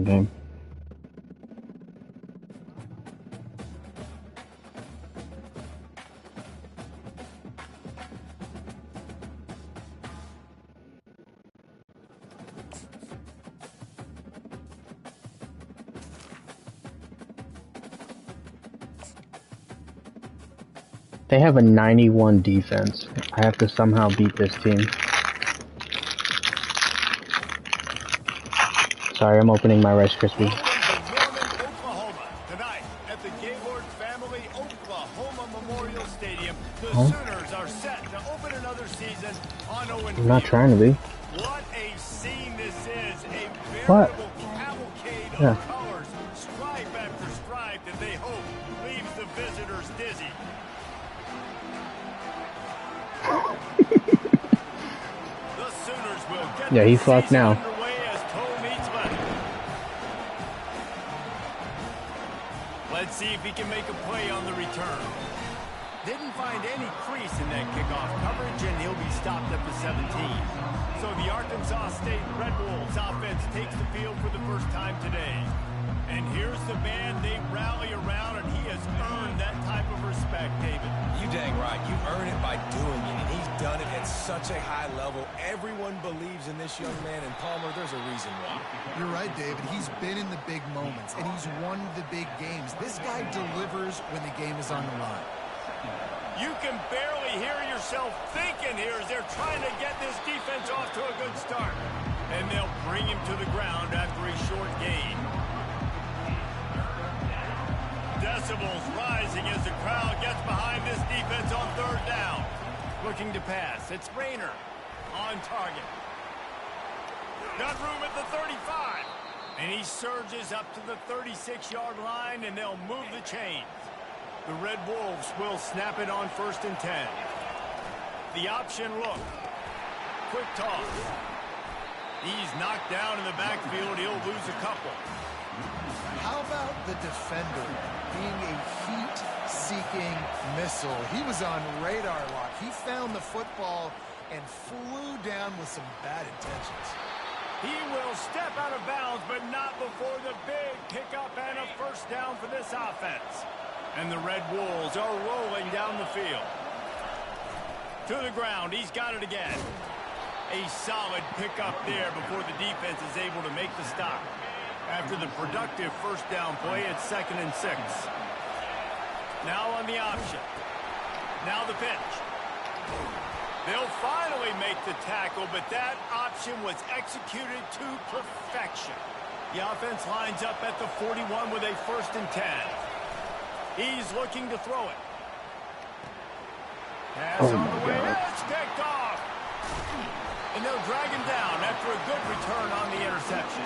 passing game. They have a 91 defense. I have to somehow beat this team. Sorry, I'm opening my Rice Krispies. Oklahoma. Tonight at the Gaylord Family Oklahoma Memorial Stadium, the Sooners are set to open another season on 0-2. I'm not trying to be. What a scene this is. A veritable cavalcade of colors, stripe after stripe that they hope leaves the visitors dizzy. The Sooners will get he's fucked now. underway as toe meets leather. Let's see if he can make a play on the return. Didn't find any crease in that kickoff coverage, and he'll be stopped at the 17. So the Arkansas State Red Wolves offense takes the field for the first time today. And here's the man they rally around, and he has earned that type of respect, David. You dang right. You earn it by doing it, and he's done it at such a high level. Everyone believes in this young man, and Palmer, there's a reason why. You're right, David. He's been in the big moments, and he's won the big games. This guy delivers when the game is on the line. You can barely hear yourself thinking here as they're trying to get this defense off to a good start. And they'll bring him to the ground after a short gain. Decibels rising as the crowd gets behind this defense on third down. Looking to pass. It's Rayner on target. Got room at the 35. And he surges up to the 36-yard line, and they'll move the chains. The Red Wolves will snap it on 1st and 10. The option look. Quick toss. He's knocked down in the backfield. He'll lose a couple. How about the defender being a heat-seeking missile? He was on radar lock. He found the football and flew down with some bad intentions. He will step out of bounds, but not before the big pickup and a first down for this offense. And the Red Wolves are rolling down the field. To the ground, he's got it again. A solid pickup there before the defense is able to make the stop. After the productive first down play, it's 2nd and 6. Now on the option. Now the pitch. They'll finally make the tackle, but that option was executed to perfection. The offense lines up at the 41 with a 1st and 10. He's looking to throw it. Pass on the way. It's picked off. And they'll drag him down after a good return on the interception.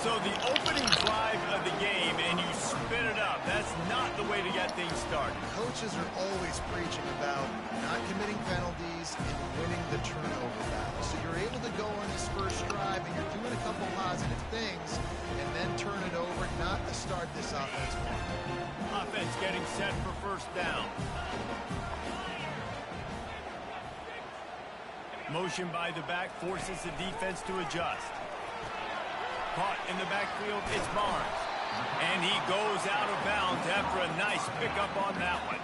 So the opening drive of the game, and you spin it up. That's not the way to get things started. Coaches are always preaching about not committing penalties and winning the turnover battle. So you're able to go on this first drive, and you're doing a couple positive things, and then turn it over, not to start this offense wrong. Offense getting set for first down. Motion by the back forces the defense to adjust. Caught in the backfield, it's Barnes. And he goes out of bounds after a nice pickup on that one.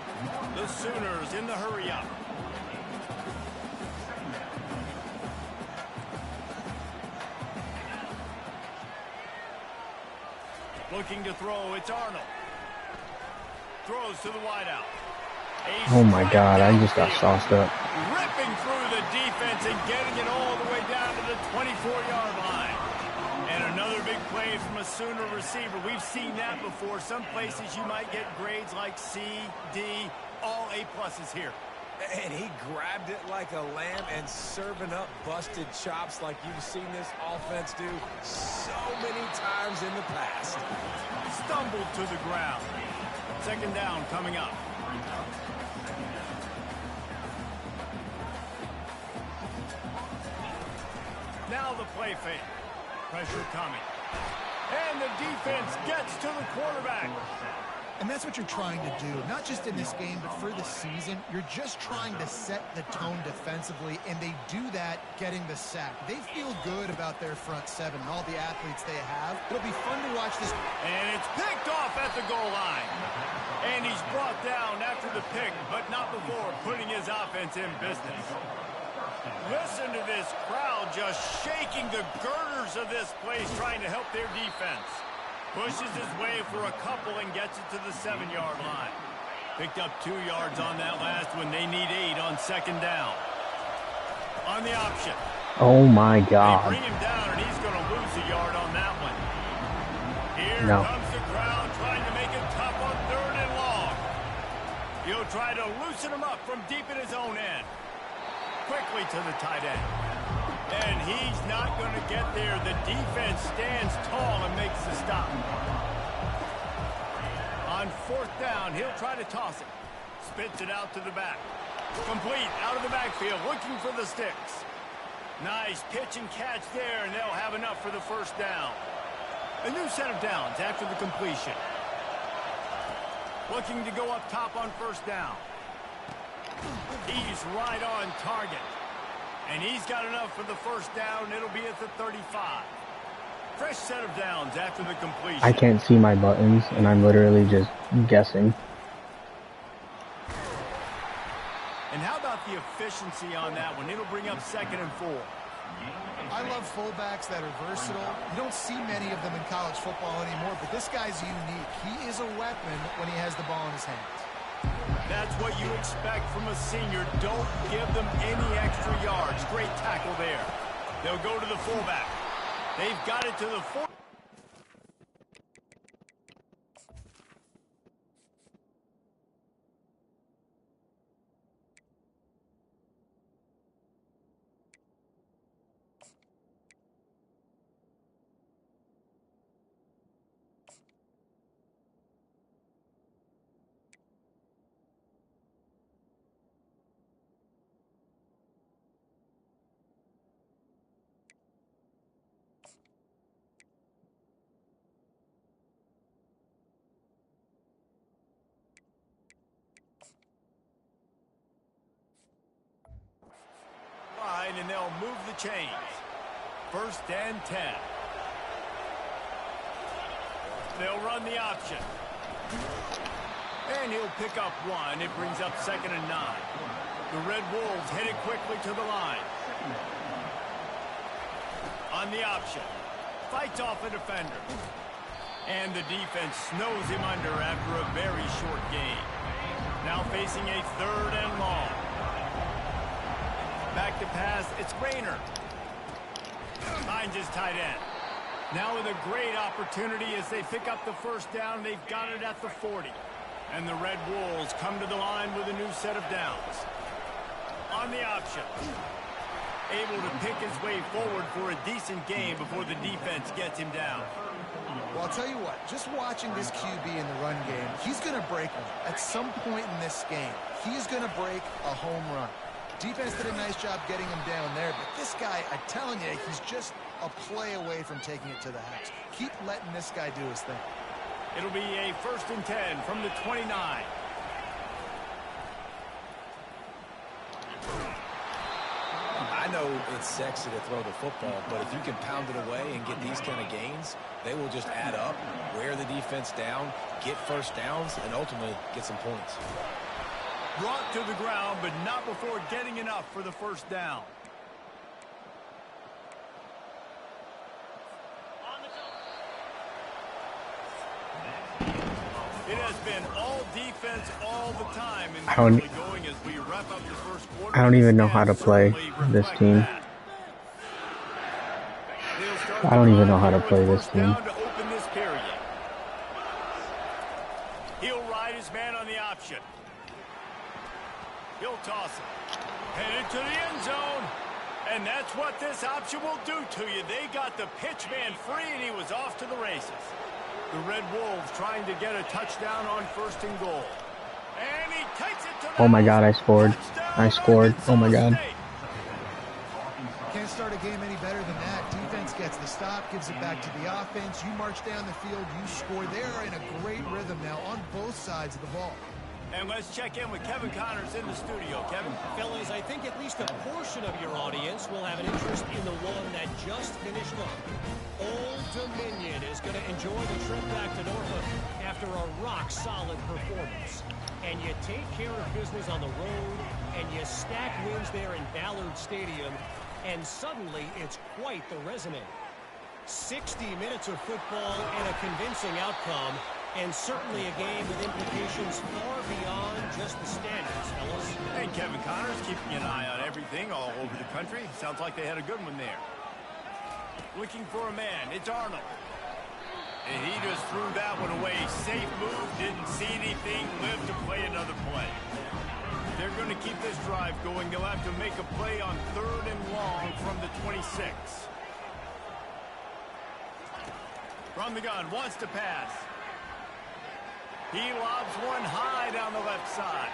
The Sooners in the hurry-up. Looking to throw, it's Arnold. Throws to the wideout. Oh my God, I just got sauced up. Ripping through the defense and getting it all the way down to the 24-yard line. And another big play from a Sooner receiver. We've seen that before. Some places you might get grades like C, D, all A+ here. And he grabbed it like a lamb and serving up busted chops like you've seen this offense do so many times in the past. Stumbled to the ground. 2nd down coming up. Now the play fake. Pressure coming. And the defense gets to the quarterback. And that's what you're trying to do, not just in this game, but for the season. You're just trying to set the tone defensively, and they do that getting the sack. They feel good about their front seven and all the athletes they have. It'll be fun to watch this. And it's picked off at the goal line. And he's brought down after the pick, but not before putting his offense in business. Listen to this crowd just shaking the girders of this place, trying to help their defense. Pushes his way for a couple and gets it to the 7-yard line. Picked up 2 yards on that last one. They need 8 on second down. On the option. Oh my God. They bring him down, and he's going to lose a yard on that one. Here comes the crowd trying to make it tough on 3rd and long. He'll try to loosen him up from deep in his own end. Quickly to the tight end. And he's not going to get there. The defense stands tall and makes the stop. On 4th down, he'll try to toss it. Spits it out to the back. Complete out of the backfield, looking for the sticks. Nice pitch and catch there, and they'll have enough for the 1st down. A new set of downs after the completion. Looking to go up top on 1st down. He's right on target. And he's got enough for the 1st down. It'll be at the 35. Fresh set of downs after the completion. I can't see my buttons, and I'm literally just guessing. And how about the efficiency on that one? It'll bring up 2nd and 4. I love fullbacks that are versatile. You don't see many of them in college football anymore, but this guy's unique. He is a weapon when he has the ball in his hands. That's what you expect from a senior. Don't give them any extra yards. Great tackle there. They'll go to the fullback. They've got it to the 4. And they'll move the chains. 1st and 10. They'll run the option. And he'll pick up 1. It brings up 2nd and 9. The Red Wolves headed quickly to the line. On the option. Fights off a defender. And the defense snows him under after a very short gain. Now facing a 3rd and long. Back to pass, it's Rayner. Finds his tight end. Now with a great opportunity as they pick up the 1st down. They've got it at the 40. And the Red Wolves come to the line with a new set of downs. On the option. Able to pick his way forward for a decent game before the defense gets him down. Well, I'll tell you what, just watching this QB in the run game, he's going to break one. At some point in this game, he's going to break a home run. Defense did a nice job getting him down there, but this guy, I'm telling you, he's just a play away from taking it to the house. Keep letting this guy do his thing. It'll be a 1st and 10 from the 29. I know it's sexy to throw the football, but if you can pound it away and get these kind of gains, they will just add up, wear the defense down, get 1st downs, and ultimately get some points. Brought to the ground, but not before getting enough for the 1st down. It has been all defense all the time. And going as we wrap up the 1st quarter. I don't even know how to play this team. I don't even know how to play this team. He'll ride his man on the option. He'll toss it. Headed to the end zone. And that's what this option will do to you. They got the pitch man free, and he was off to the races. The Red Wolves trying to get a touchdown on 1st and goal. And he takes it to the Oh my God, I scored. Oh my God. Can't start a game any better than that. Defense gets the stop, gives it back to the offense. You march down the field, you score. They're in a great rhythm now on both sides of the ball. And let's check in with Kevin Connors in the studio. Kevin? Fellas, I think at least a portion of your audience will have an interest in the one that just finished up. Old Dominion is going to enjoy the trip back to Norfolk after a rock-solid performance. And you take care of business on the road, and you stack wins there in Ballard Stadium, and suddenly it's quite the resume. 60 minutes of football and a convincing outcome, and certainly a game with implications far beyond just the standards, fellas. Hey, Kevin Connors keeping an eye on everything all over the country. Sounds like they had a good one there. Looking for a man. It's Arnold. And he just threw that one away. Safe move. Didn't see anything. Lived to play another play. They're going to keep this drive going. They'll have to make a play on 3rd and long from the 26. From the gun. Wants to pass. He lobs one high down the left side.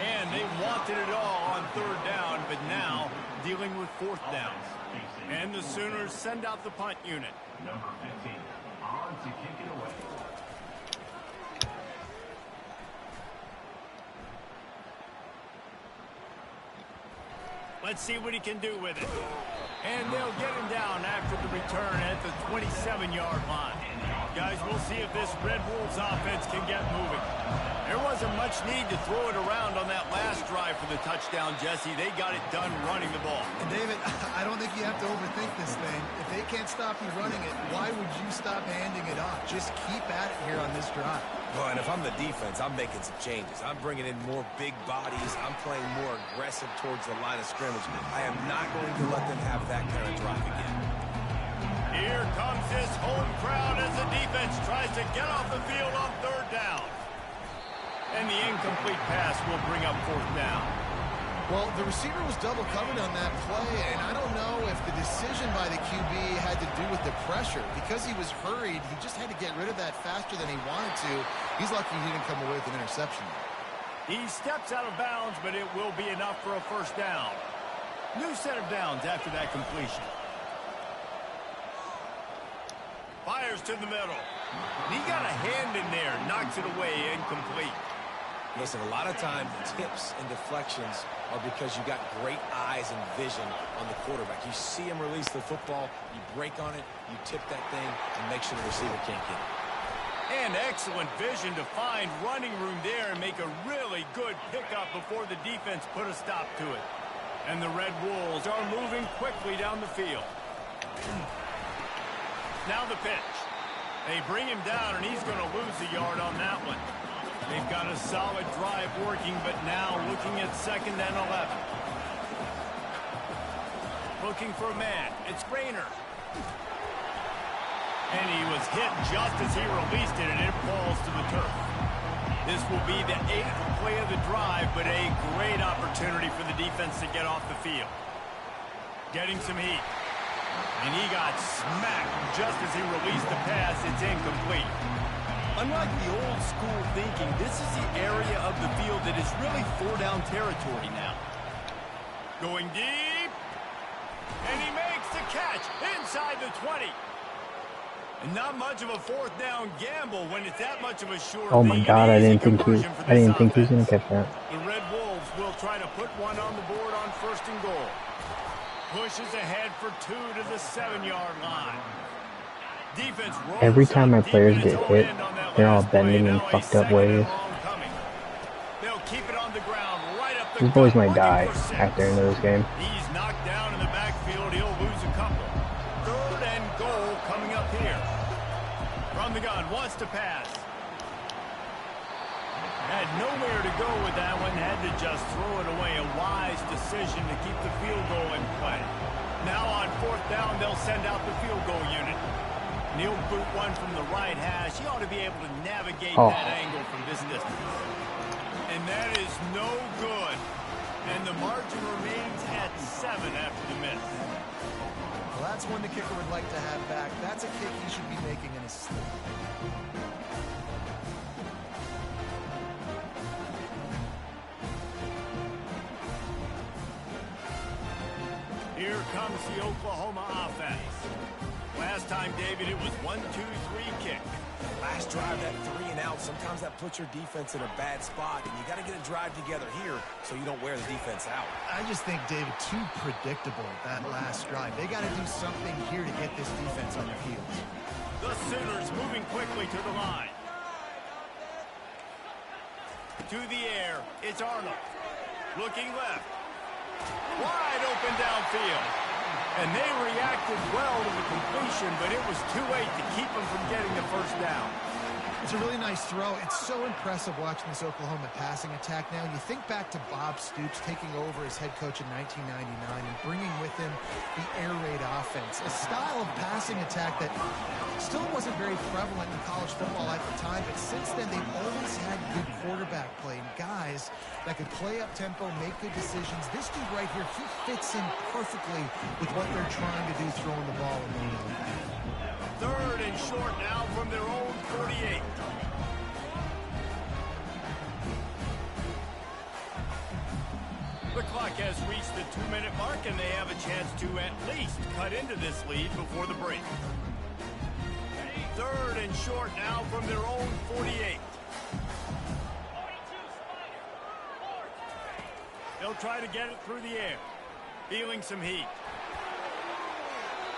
And they wanted it all on 3rd down, but now dealing with 4th downs. And the Sooners send out the punt unit. Number 15, on to kick it away. Let's see what he can do with it. And they'll get him down after the return at the 27-yard line. Guys, we'll see if this Red Wolves offense can get moving. There wasn't much need to throw it around on that last drive for the touchdown, Jesse. They got it done running the ball. And David, I don't think you have to overthink this thing. If they can't stop you running it, why would you stop handing it off? Just keep at it here on this drive. Well, and if I'm the defense, I'm making some changes. I'm bringing in more big bodies. I'm playing more aggressive towards the line of scrimmage. I am not going to let them have that kind of drive again. Here comes this home crowd as the defense tries to get off the field on 3rd down. And the incomplete pass will bring up 4th down. Well, the receiver was double covered on that play, and I don't know if the decision by the QB had to do with the pressure. Because he was hurried, he just had to get rid of that faster than he wanted to. He's lucky he didn't come away with an interception. He steps out of bounds, but it will be enough for a 1st down. New set of downs after that completion. Fires to the middle. He got a hand in there, knocks it away, incomplete. Listen, a lot of time, tips and deflections are because you got great eyes and vision on the quarterback. You see him release the football, you break on it, you tip that thing, and make sure the receiver can't get it. And excellent vision to find running room there and make a really good pickup before the defense put a stop to it. And the Red Wolves are moving quickly down the field. Now the pitch. They bring him down, and he's going to lose a yard on that one. They've got a solid drive working, but now looking at 2nd and 11. Looking for a man. It's Rayner. And he was hit just as he released it, and it falls to the turf. This will be the 8th play of the drive, but a great opportunity for the defense to get off the field. Getting some heat. And he got smacked just as he released the pass. It's incomplete. Unlike the old school thinking, this is the area of the field that is really 4-down territory now. Going deep. And he makes the catch inside the 20. And not much of a 4th down gamble when it's that much of a short. Oh my God! I didn't think he was gonna catch that. The Red Wolves will try to put one on the board on 1st and goal. Pushes ahead for 2 to the 7-yard line. Defense rolls. Every time my players get hit, they're all bending in fucked up ways. They'll keep it on the ground right up the These boys gut, might die looking for 6. after the end of this game. He's knocked down in the backfield. He'll lose a couple. 3rd and goal coming up here. From the gun, wants to pass. Had nowhere to go with that one. Had to just throw it away. A wise decision to keep the field goal in play. Now on 4th down, they'll send out the field goal unit. And he'll boot one from the right hash. He ought to be able to navigate that angle from this distance. And that is no good. And the margin remains at 7 after the miss. Well, that's one the kicker would like to have back. That's a kick he should be making in his sleep. Here comes the Oklahoma offense. Last time, David, it was 1-2-3 kick. Last drive, that 3 and out, sometimes that puts your defense in a bad spot, and you got to get a drive together here so you don't wear the defense out. I just think, David, too predictable that last drive. They got to do something here to get this defense on their heels. The Sooners moving quickly to the line. To the air, it's Arnold. Looking left. Wide open downfield. And they reacted well to the completion, but it was too late to keep them from getting the first down. It's a really nice throw. It's so impressive watching this Oklahoma passing attack now. And you think back to Bob Stoops taking over as head coach in 1999 and bringing with him the air raid offense, a style of passing attack that still wasn't very prevalent in college football at the time, but since then they've always had good quarterback play and guys that could play up tempo, make good decisions. This dude right here, he fits in perfectly with what they're trying to do, throwing the ball immediately. 3rd and short now from their own 48. The clock has reached the 2-minute mark, and they have a chance to at least cut into this lead before the break. 3rd and short now from their own 48. They'll try to get it through the air. Feeling some heat.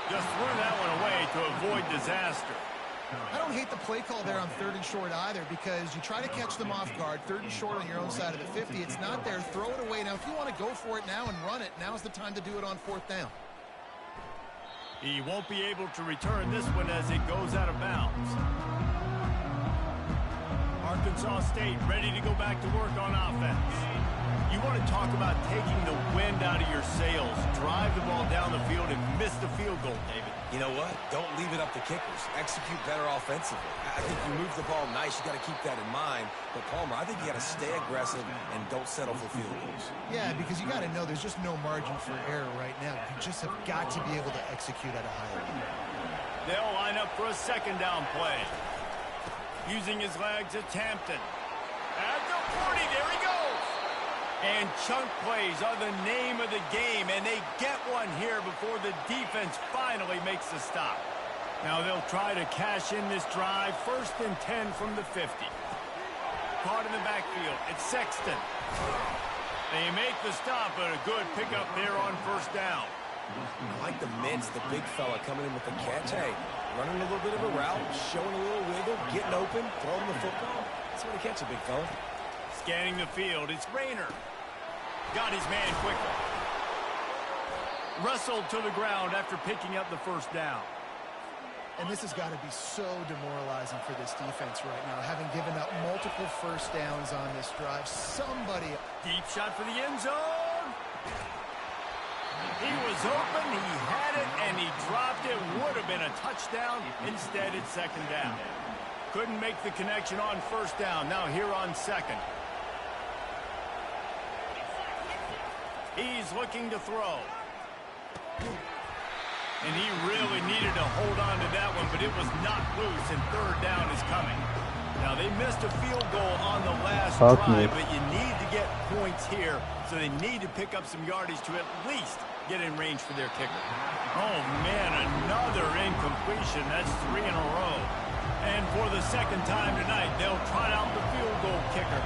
Just threw that one away to avoid disaster. I don't hate the play call there on 3rd and short either, because you try to catch them off guard. 3rd and short on your own side of the 50. It's not there. Throw it away. Now, if you want to go for it now and run it, now's the time to do it on 4th down. He won't be able to return this one as it goes out of bounds. Arkansas State ready to go back to work on offense. You want to talk about taking the wind out of your sails. Drive the ball down the field and miss the field goal, David. You know what? Don't leave it up to kickers. Execute better offensively. I think you move the ball nice. You got to keep that in mind. But, Palmer, I think you got to stay aggressive and don't settle for field goals. Yeah, because you got to know there's just no margin for error right now. You just have got to be able to execute at a high level. They'll line up for a 2nd down play. Using his legs, it's Hampton. At the 40, there he goes. And chunk plays are the name of the game, and they get one here before the defense finally makes the stop. Now they'll try to cash in this drive. 1st and 10 from the 50. Caught in the backfield. It's Sexton. They make the stop, but a good pickup there on 1st down. I like the mints, the big fella coming in with the catch. Hey, running a little bit of a route, showing a little wiggle, getting open, throwing the football. That's what he catch a big fella. Scanning the field, it's Rayner. Got his man quickly. Wrestled to the ground after picking up the 1st down. And this has got to be so demoralizing for this defense right now, having given up multiple 1st downs on this drive. Somebody... Deep shot for the end zone. He was open, he had it, and he dropped it. Would have been a touchdown. Instead, it's 2nd down. Couldn't make the connection on 1st down. Now here on 2nd. He's looking to throw. And he really needed to hold on to that one, but it was not loose, and 3rd down is coming. Now, they missed a field goal on the last drive, but you need to get points here, so they need to pick up some yardage to at least get in range for their kicker. Oh, man, another incompletion. That's 3 in a row. And for the 2nd time tonight, they'll try out the field goal kicker.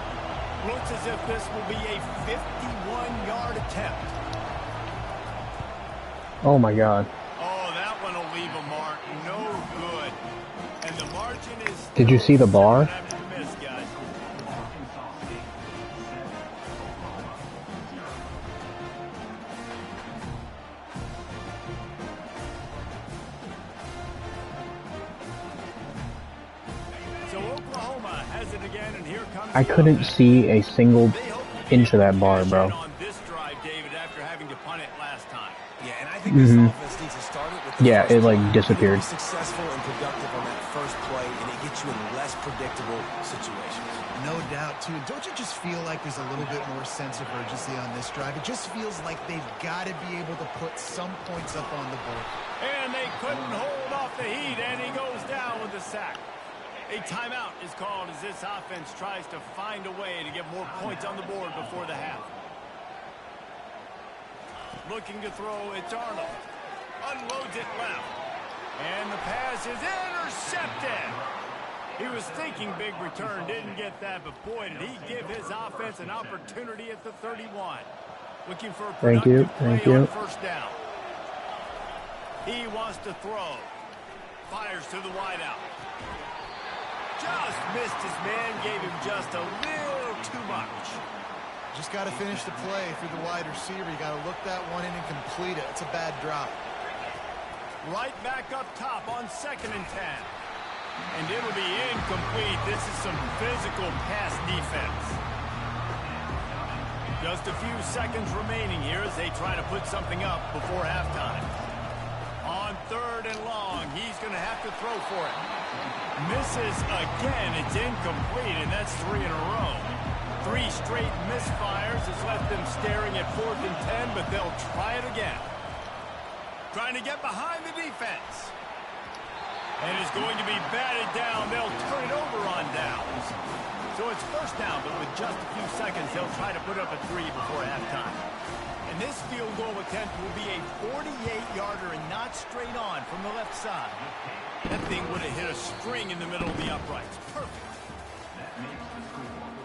Looks as if this will be a 51-yard attempt. Oh, my God. Oh, that one will leave a mark. No good. And the margin is... Did you see the bar? Miss, guys. So Oklahoma has it again, and here comes I couldn't see a single inch of that bar, bro. on this drive, David, after having to punt it last time. Yeah, and I think this offense needs to start it with the Yeah, first it like play. disappeared. Be successful and productive on that first play, and it gets you in less predictable situations. No doubt, too. Don't you just feel like there's a little bit more sense of urgency on this drive? It just feels like they've got to be able to put some points up on the board. And they couldn't hold off the heat, and he goes down with a sack. A timeout is called as this offense tries to find a way to get more points on the board before the half. Looking to throw, it's Arnold. Unloads it left. And the pass is intercepted. He was thinking big return, didn't get that, but boy, did he give his offense an opportunity at the 31. Looking for a productive play on first down. He wants to throw. Fires to the wideout. Just missed his man, gave him just a little too much. Just got to finish the play through the wide receiver. You got to look that one in and complete it. It's a bad drop. Right back up top on 2nd and 10. And it'll be incomplete. This is some physical pass defense. Just a few seconds remaining here as they try to put something up before halftime. On 3rd and long, he's going to have to throw for it. Misses again. It's incomplete, and that's 3 in a row. 3 straight misfires has left them staring at 4th and 10, but they'll try it again. Trying to get behind the defense. And it's going to be batted down. They'll turn it over on downs. So it's first down, but with just a few seconds, they'll try to put up a 3 before halftime. And this field goal attempt will be a 48-yarder and not straight on from the left side. That thing would have hit a string in the middle of the uprights. Perfect.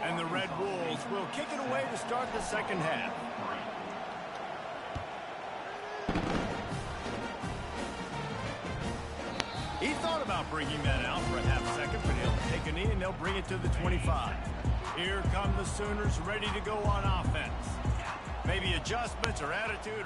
And the Red Wolves will kick it away to start the second half. He thought about bringing that out for a half second, but he'll take a knee and they'll bring it to the 25. Here come the Sooners ready to go on offense. Maybe adjustments or attitude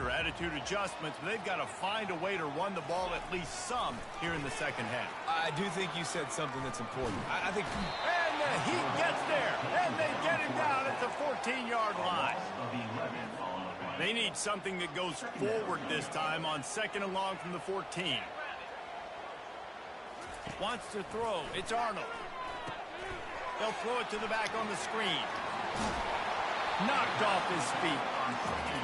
adjustments, but they've got to find a way to run the ball at least some here in the second half. I do think you said something that's important. I think... And the Heat gets there, and they get him down at the 14-yard line. They need something that goes forward this time on 2nd and long from the 14. Wants to throw. It's Arnold. They'll throw it to the back on the screen. Knocked off his feet.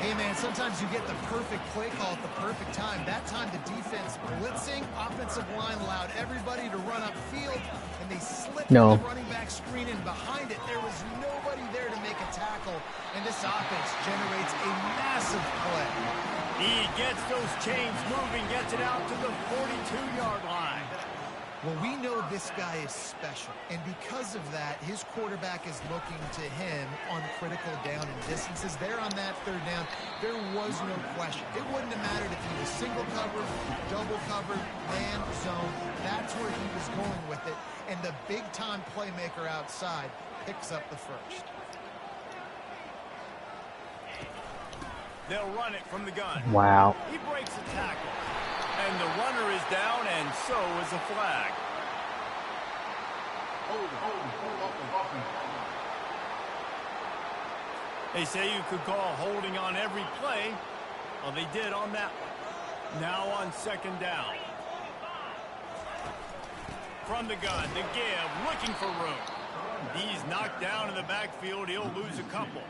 Hey, man, sometimes you get the perfect play call at the perfect time. That time the defense blitzing, offensive line allowed everybody to run upfield, and they slipped the running back screen in behind it. There was nobody there to make a tackle, and this offense generates a massive play. He gets those chains moving, gets it out to the 42-yard line. Well, we know this guy is special, and because of that, his quarterback is looking to him on critical down and distances. There on that 3rd down, there was no question. It wouldn't have mattered if he was single covered, double covered, man, zone. That's where he was going with it, and the big-time playmaker outside picks up the first. They'll run it from the gun. Wow. He breaks the tackle. And the runner is down, and so is a flag. They say you could call holding on every play. Well, they did on that one. Now on 2nd down. From the gun, the give, looking for room. He's knocked down in the backfield. He'll lose a couple.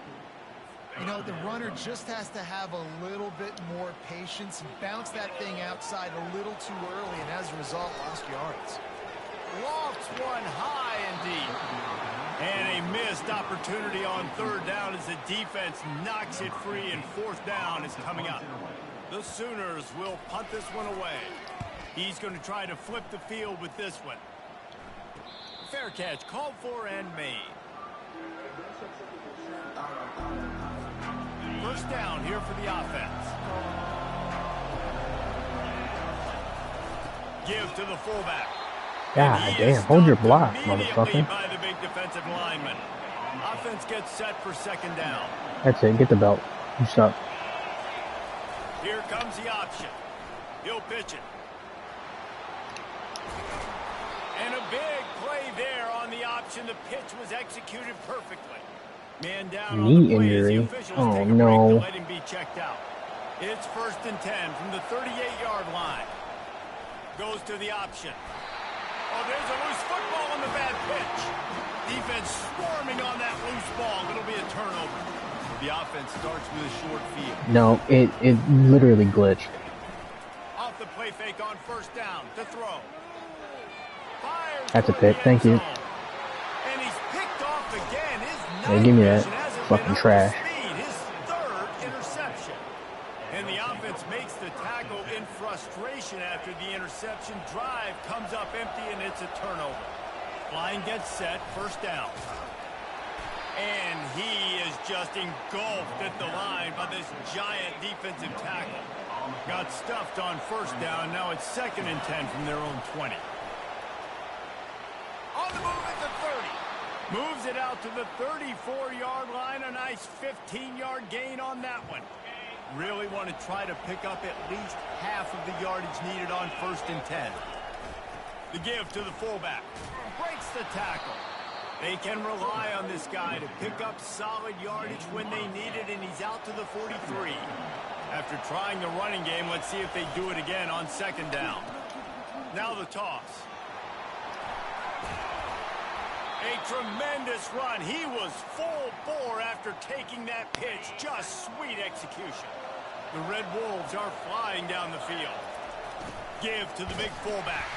You know, the runner just has to have a little bit more patience, bounce that thing outside a little too early, and as a result, lost yards. Lofts one high and deep. And a missed opportunity on 3rd down as the defense knocks it free, and 4th down is coming up. The Sooners will punt this one away. He's going to try to flip the field with this one. Fair catch called for and made. First down here for the offense. Give to the fullback. God damn, hold your block, motherfucker. By the big defensive lineman. Offense gets set for 2nd down. That's it, get the belt. You suck. Here comes the option. He'll pitch it. And a big play there on the option. The pitch was executed perfectly. Man down on the play as the officials take a break to let him be checked out. It's 1st and 10 from the 38-yard line. Goes to the option. Oh, there's a loose football on the bad pitch. Defense swarming on that loose ball. It'll be a turnover. The offense starts with a short field. No, it literally glitched. Off the play fake on 1st down to throw. Fires. That's a pick. Thank you. And he's picked off again. Hey, give me that fucking trash. His 3rd interception. And the it's a turnover. Line gets set, first down. And he is just engulfed at the line by this giant defensive tackle. Got stuffed on first down. Now it's 2nd and 10 from their own 20. On the move at the 30. Moves it out to the 34-yard line. A nice 15-yard gain on that one. Really want to try to pick up at least half of the yardage needed on 1st and 10. The give to the fullback. Breaks the tackle. They can rely on this guy to pick up solid yardage when they need it, and he's out to the 43. After trying the running game, let's see if they do it again on 2nd down. Now the toss. A tremendous run. He was full bore after taking that pitch. Just sweet execution. The Red Wolves are flying down the field. Give to the big fullback.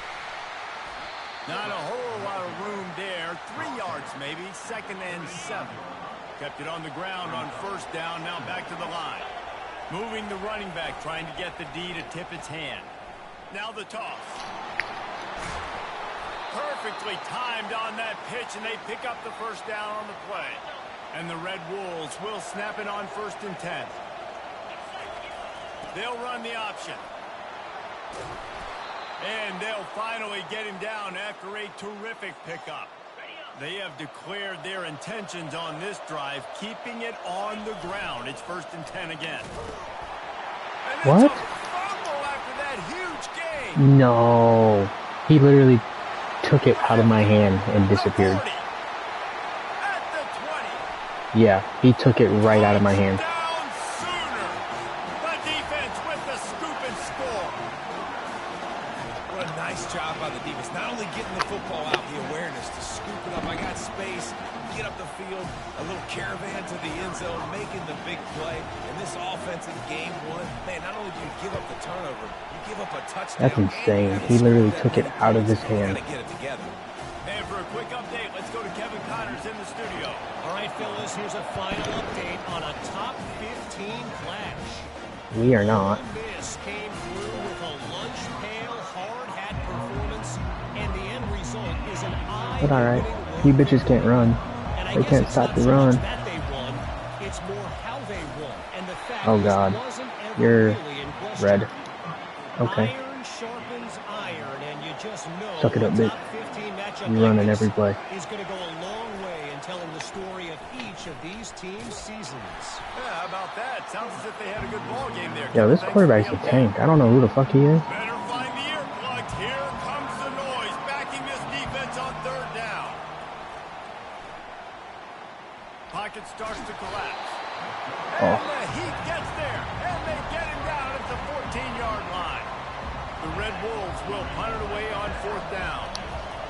Not a whole lot of room there. 3 yards maybe. 2nd and 7. Kept it on the ground on 1st down. Now back to the line. Moving the running back, trying to get the D to tip its hand. Now the toss. Perfectly timed on that pitch, and they pick up the first down on the play. And the Red Wolves will snap it on 1st and 10. They'll run the option. And they'll finally get him down after a terrific pickup. They have declared their intentions on this drive, keeping it on the ground. It's 1st and 10 again. And what? It's a fumble after that huge gain. No. He literally took it out of my hand and disappeared. At the 20. Yeah, he took it right out of my hand. Down sooner. The defense with the scoop and score. What a nice job by the defense. Not only getting the football out, the awareness to scoop it up. I got space, get up the field, a little caravan to the end zone, making the big play. And this offense in game 1, man, not only do you give up the turnover, you give up a touchdown. That's insane. He literally took it out of his hand. Get it together. And for a quick update, let's go to Kevin Connors in the studio. All right, fellas, here's a final update on a top 15 clash. We are not. Ole Miss came through with a lunch pail, hard hat performance, and the end result is an But alright, you bitches can't run. They can't stop the run. That they won, it's more how they won, and the fact Oh god, you're red. Okay, iron sharpens iron, and you just know suck it up, bitch. top 15 matchup You like running this every play. is going to go a long way in telling the story of each of these teams' seasons. Yeah, how about that? Sounds as if they had a good ball game there. Yo, this quarterback's a tank. I don't know who the fuck he is. Better find the earplugs. Here comes the noise, backing this defense on 3rd down. Pocket starts to collapse. And the Heat gets there, and they get him down at the 14-yard line. The Red Wolves will punt it away on 4th down.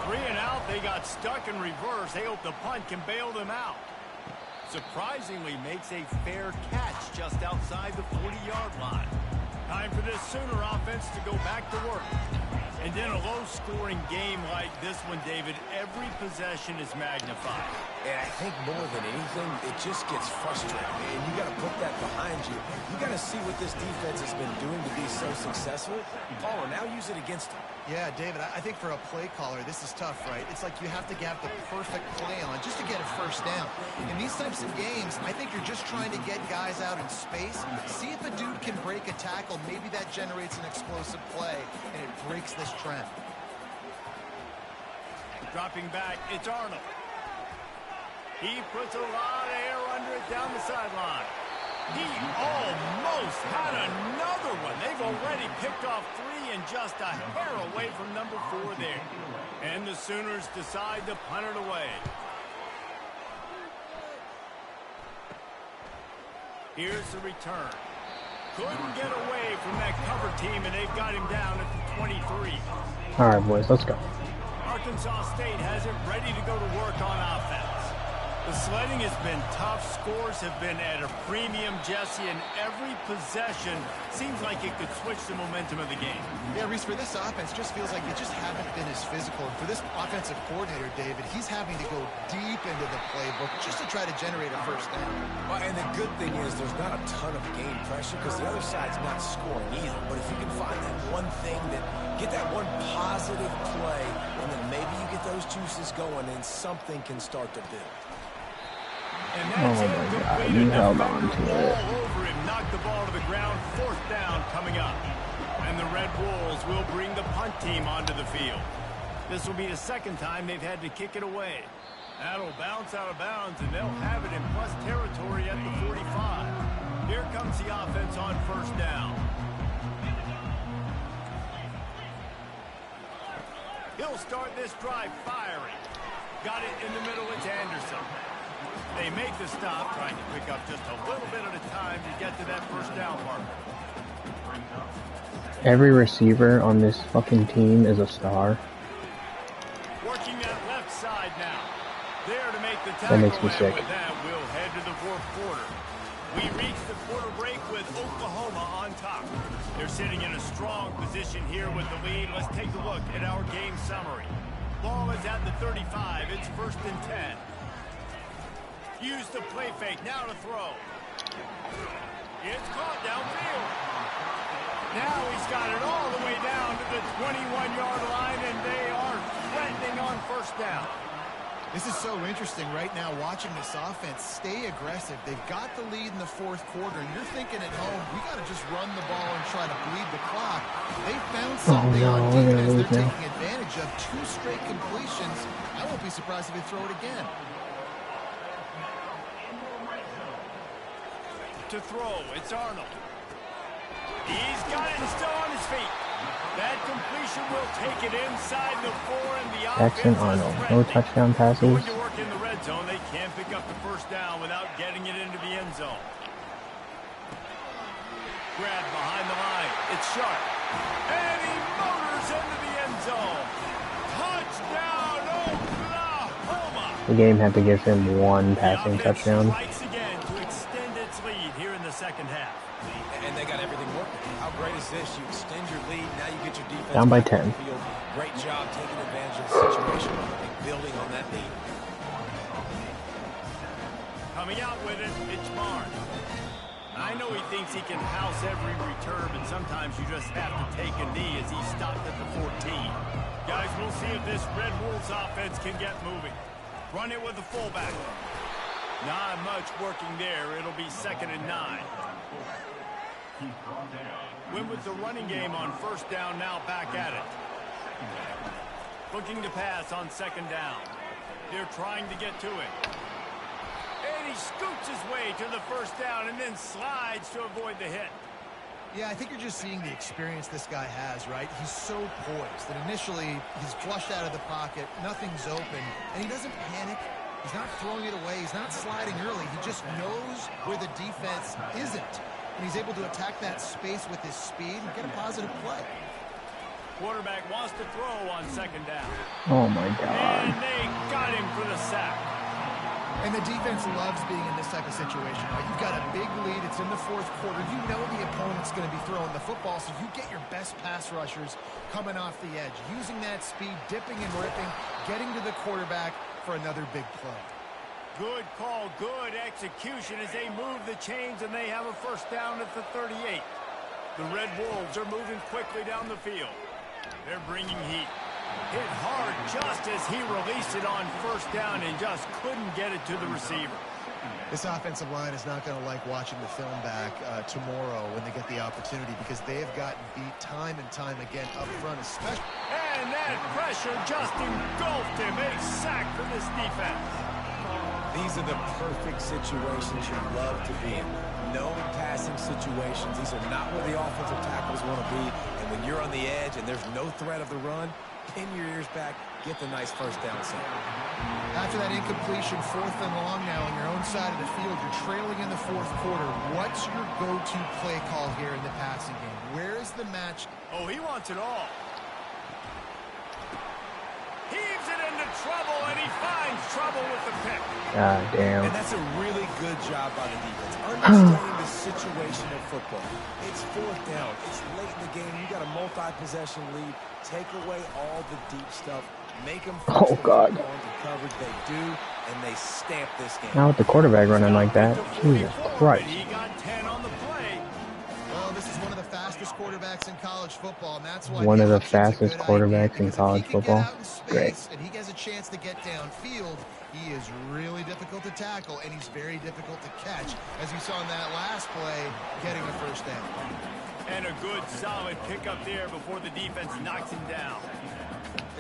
3 and out, they got stuck in reverse. They hope the punt can bail them out. Surprisingly makes a fair catch just outside the 40-yard line. Time for this Sooner offense to go back to work. And in a low-scoring game like this one, David, every possession is magnified. And I think more than anything, it just gets frustrating, man. You got to put that behind you. You got to see what this defense has been doing to be so successful. Paul, now use it against them. Yeah, David, I think for a play caller, this is tough, right? It's like you have to have the perfect play on just to get a first down. In these types of games, I think you're just trying to get guys out in space, see if a dude can break a tackle. Maybe that generates an explosive play, and it breaks this trend. Dropping back, it's Arnold. He puts a lot of air under it down the sideline. He almost had another one. They've already picked off 3 and just a hair away from number 4 there. And the Sooners decide to punt it away. Here's the return. Couldn't get away from that cover team, and they've got him down at the 23. Alright, boys, let's go. Arkansas State has it ready to go to work on offense. The sledding has been tough. Scores have been at a premium, Jesse, and every possession seems like it could switch the momentum of the game. Yeah, Reese, for this offense, just feels like they just haven't been as physical. And for this offensive coordinator, David, he's having to go deep into the playbook just to try to generate a first down. Well, and the good thing is there's not a ton of game pressure because the other side's not scoring either. But if you can find that one thing, get that one positive play, and then maybe you get those juices going and something can start to build. And that's Oh my God, you held on to it. All over him, knocked the ball to the ground. Fourth down coming up. And the Red Wolves will bring the punt team onto the field. This will be the second time they've had to kick it away. That'll bounce out of bounds, and they'll have it in plus territory at the 45. Here comes the offense on first down. He'll start this drive firing. Got it in the middle. It's Anderson. They make the stop, trying to pick up just a little bit at a time to get to that first down marker. Every receiver on this fucking team is a star. Working that left side now. There to make the tackle. That makes me sick. With that, we'll head to the fourth quarter. We reach the quarter break with Oklahoma on top. They're sitting in a strong position here with the lead. Let's take a look at our game summary. Ball is at the 35. It's 1st and 10. Use the play fake. Now to throw. It's caught downfield. Now he's got it all the way down to the 21-yard line, and they are threatening on first down. This is so interesting right now, watching this offense stay aggressive. They've got the lead in the fourth quarter, and you're thinking at home, we got to just run the ball and try to bleed the clock. They found something on defense they're taking advantage of. 2 straight completions. I won't be surprised if they throw it again. To throw, it's Arnold. He's got it and still on his feet. That completion will take it inside the 4, and the Jackson offense Arnold, no touchdown passes. Going to work in the red zone. They can't pick up the first down without getting it into the end zone. Grab behind the line. It's Sharp. And he motors into the end zone. Touchdown, Oklahoma. The game had to give him 1 passing touchdown. Strikes again to extend its lead here in the second half. And they got everything working. How great is this? You extend your lead, now you get your defense Down by back on 10. the field. Great job taking advantage of the situation and building on that lead. Coming out with it, it's Barnes. I know he thinks he can house every return, but sometimes you just have to take a knee as he stopped at the 14. Guys, we'll see if this Red Wolves offense can get moving. Run it with the fullback. Not much working there. It'll be 2nd and 9. Win with the running game on first down, now back at it. Looking to pass on 2nd down. They're trying to get to it. And he scoots his way to the first down and then slides to avoid the hit. Yeah, I think you're just seeing the experience this guy has, right? He's so poised that initially he's flushed out of the pocket, nothing's open, and he doesn't panic. He's not throwing it away. He's not sliding early. He just knows where the defense isn't. And he's able to attack that space with his speed and get a positive play. Quarterback wants to throw on 2nd down. Oh my God. And they got him for the sack. And the defense loves being in this type of situation. Right? You've got a big lead. It's in the fourth quarter. You know the opponent's going to be throwing the football, so you get your best pass rushers coming off the edge, using that speed, dipping and ripping, getting to the quarterback for another big play. Good call, good execution as they move the chains, and they have a first down at the 38. The Red Wolves are moving quickly down the field. They're bringing heat. Hit hard just as he released it on first down and just couldn't get it to the receiver. This offensive line is not going to like watching the film back tomorrow when they get the opportunity, because they have gotten beat time and time again up front, especially. And that pressure just engulfed him. A sack for this defense. These are the perfect situations you love to be in. No passing situations. These are not where the offensive tackles want to be. And when you're on the edge and there's no threat of the run, pin your ears back, get the nice first down set. After that incompletion, 4th and long now on your own side of the field, you're trailing in the fourth quarter. What's your go-to play call here in the passing game? Where is the match? Oh, he wants it all. Heaves it into trouble, and he finds trouble with the pick. God damn. And that's a really good job by the defense. Understanding the situation of football. It's fourth down. It's late in the game. You got a multi-possession lead. Take away all the deep stuff. Make them Oh, God. into coverage. They do, and they stamp this game. Not with the quarterback running like that. Jesus Christ. He got 10 on the play. Well, this is one of the fastest quarterbacks in college football, and that's why One of the option's a fastest good quarterbacks idea, in college because if he can football. get out in space Great. and he has a chance to get downfield, he is really difficult to tackle, and he's very difficult to catch, as you saw in that last play, getting a first down. And a good, solid pickup there before the defense knocks him down.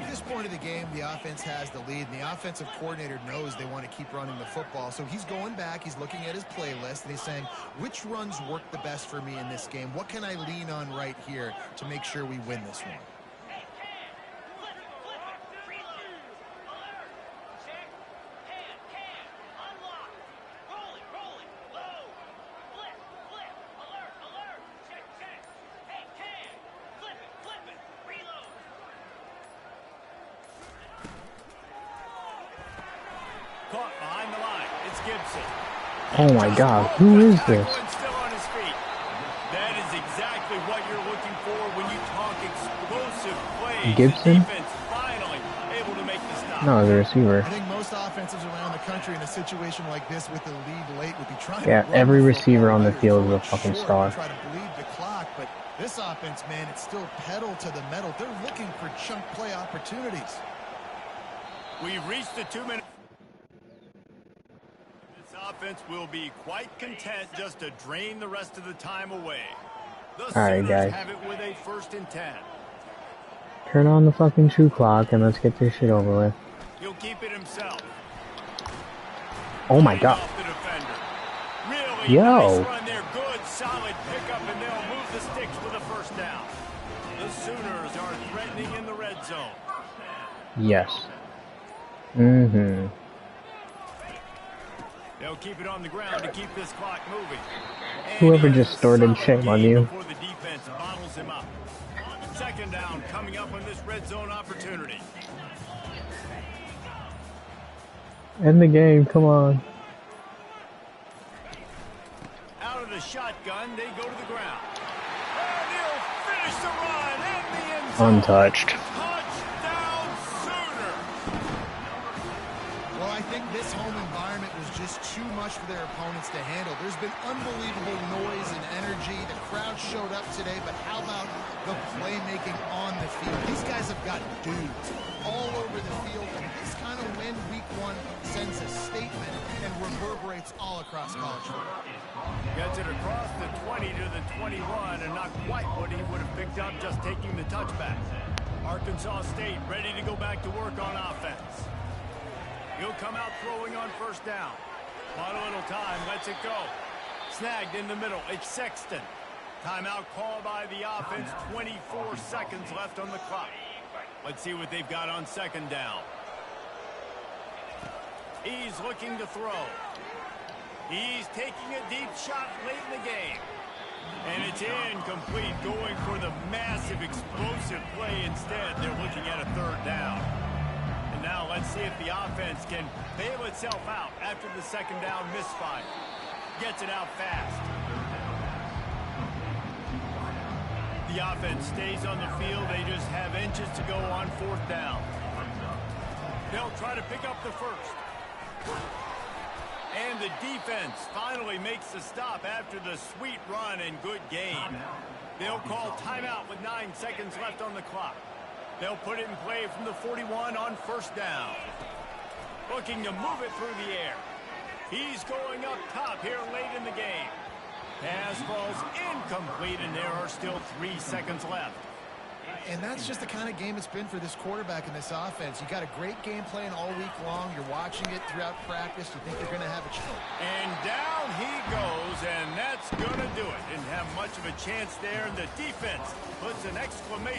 At this point of the game, the offense has the lead, and the offensive coordinator knows they want to keep running the football. So he's going back, he's looking at his playlist, and he's saying, which runs work the best for me in this game? What can I lean on right here to make sure we win this one? Caught behind the line. It's Gibson. Oh my God, who is this? Still on his feet. That is exactly what you're looking for when you talk explosive plays. Gibson? The defense finally able to make the stop. No, the receiver. I think most offenses around the country in a situation like this with the lead late would be trying Yeah, to run every the receiver football on the right field is a or fucking short star. and try to bleed the clock, but this offense, man, it's still pedal to the metal. They're looking for chunk play opportunities. We've reached the 2-minute. This offense will be quite content just to drain the rest of the time away. The Alright, Sooners guys. have it with a 1st and 10. Turn on the fucking shoe clock and let's get this shit over with. He'll keep it himself. Oh my God. Off the defender. Really Yo. nice run there. Good, solid pickup, and they'll move the sticks for the 1st down. The Sooners are threatening in the red zone. Yes. Mm-hmm. They'll keep it on the ground to keep this clock moving. And Whoever he has just a started, solid shame on gain you. before the defense bottles him up. 2nd down coming up on this red zone opportunity. End the game, come on. Out of the shotgun, they go to the ground. And he'll finish the run in the end zone. Untouched. Touchdown Sooner. Well, I think this home environment was just too much for their opponents to handle. There's been unbelievable noise and energy. The crowd showed up today, but how about the playmaking on the field? These guys have got dudes all over the field, and this kind of win week 1 sends a statement and reverberates all across college football. Gets it across the 20 to the 21, and not quite what he would have picked up just taking the touchback. Arkansas State ready to go back to work on offense. He'll come out throwing on 1st down. Want a little time, lets it go. Snagged in the middle, it's Sexton. Timeout call by the offense, 24 seconds left on the clock. Let's see what they've got on 2nd down. He's looking to throw. He's taking a deep shot late in the game. And it's incomplete, going for the massive explosive play instead. They're looking at a 3rd down. And now let's see if the offense can bail itself out after the 2nd down misfire. Gets it out fast. The offense stays on the field. They just have inches to go on 4th down. They'll try to pick up the 1st. And the defense finally makes the stop after the sweet run and good gain. They'll call timeout with 9 seconds left on the clock. They'll put it in play from the 41 on 1st down. Looking to move it through the air. He's going up top here late in the game. Pass falls incomplete, and there are still 3 seconds left. And that's just the kind of game it's been for this quarterback and this offense. You got a great game plan all week long. You're watching it throughout practice. You think you're going to have a chance. And down he goes, and that's going to do it. Didn't have much of a chance there, and the defense puts an exclamation